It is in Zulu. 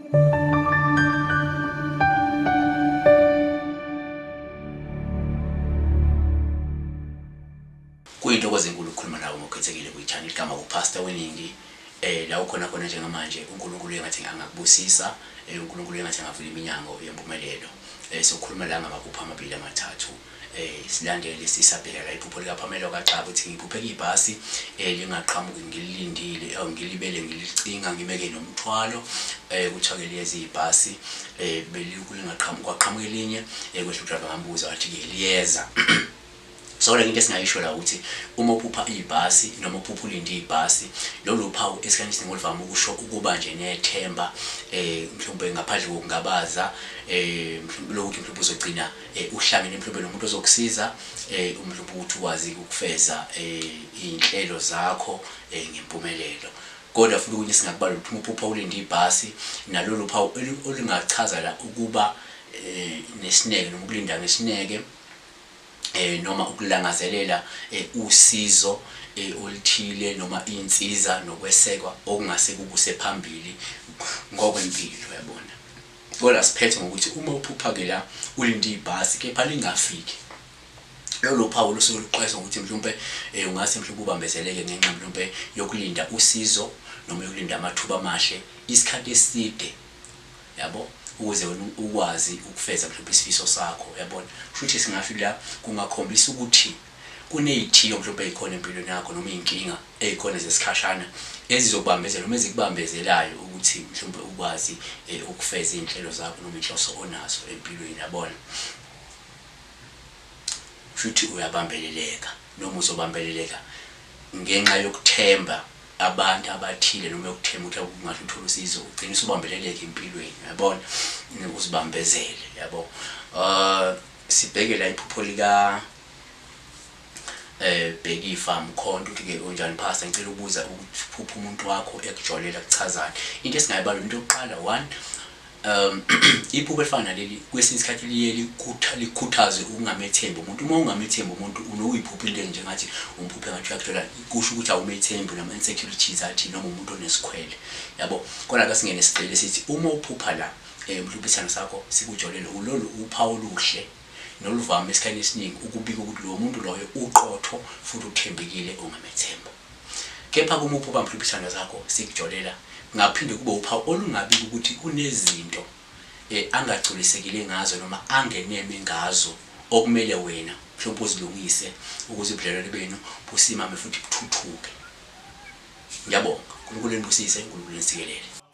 Kuyintokozo enkulu ukukhuluma nawe ngokukhethekile kwi-channel igama uPastor weNingi. La ukhona khona njengamanje uNkulunkulu engathi angakubusisa, uNkulunkulu engathi angavula iminyango yempumelelo. Sokhuluma la ngamaphupho amabili amathathu. Silandele sisabheka la iphupho likaPamela kaCaba uthi ngiphupheke ibhasi lingaqhamuki ngililindile awu ngilibele ngilicinga ngibeke nomthwalo kuthiwa ke liyezi ibhasi belingaqhamuki kwaqhamuka elinye kwesho driver ngambuza wathi ke liyeza. So la into esingayisho la ukuthi uma uphupha ibhasi noma uphupha ulinde ibhasi lolu phawu esikhathini ngolivama ukusho ukuba nje nethemba mhlawumbe ngaphandle kokungabaza mhlawumbe lokho mhlawumbe uzogcina uhlangene mhlawumbe nomuntu ozokusiza mhlawumbe ukuthi ukwazi ukufeza inhlelo zakho ngempumelelo. Kodwa futhi kunye singakubala ukuthi uphupha ulinde ibhasi nalolu phawu olingachaza la ukuba nesineke noma ukulinda ngesineke noma ukulangazelela usizo oluthile noma insiza nokwesekwa okungase kubuse phambili ngokwempilo yabona. Kodwa siphethe ngokuthi uma uphupha ke la ulinde ibhasi kepha lingafiki lolu phawu lusuke luqhwesa ukuthi mhlawumbe ungase mhlawumbe ubambezeleke ngenxa mhlawumbe yokulinda usizo noma yokulinda amathuba amahle isikhathi eside yabo ukuze ukwazi ukufeza mhlawumbe isifiso sakho yabona. Futhi singafika kungakhombisa ukuthi kunezithiyo mhlawumbe ezikhona empilweni yakho noma izinkinga ezikhona zesikhashana ezizokubambezela noma ezikubambezelayo ukuthi mhlawumbe ukwazi ukufeza izinhlelo zakho noma inhloso onazo empilweni yabona. Futhi uyabambeleleka noma uzobambeleleka ngenxa yokuthemba abantu abathile noma yokuthemba ukuthi ungahle uthole usizo ugcina usubambeleleka empilweni yabona uzibambezele yabo. Sibheke la iphupho lika Bhekifa Mkhonto uthi ke unjani pastor ngicela ukubuza ukuphupha umuntu wakho ekujolela kuchazana. Into esingayibala into yokuqala 1 iphupho efana leli kwesinye isikhathi likhuthaze ukungamethembi umuntu. Uma ungamethembi umuntu unokuyiphupha into enjengathi umphuphe ngathi uyakuthola kusho ukuthi awumethembi nama insecurities athi noma umuntu onesikhwele yabo. Kodwa ake singene sicele sithi uma uphupha la mhlawumbe isithandwa sakho sikujolela ulolu uphawu oluhle noluvama esikhathini esiningi ukubika ukuthi lo muntu loyo uqotho futhi uthembekile ungamethemba. Kepha kuma uphupha mhlawumbe isithandwa sakho sikujolela ngaphinde kube uphawu olungabika ukuthi kunezinto angagculisekile ngazo noma angeneme ngazo okumele wena mhlawumbe uzilungise ukuze ubudlelwano benu busimame futhi buthuthuke. Ngiyabonga. uNkulunkulu enibusise, uNkulunkulu enisikelele.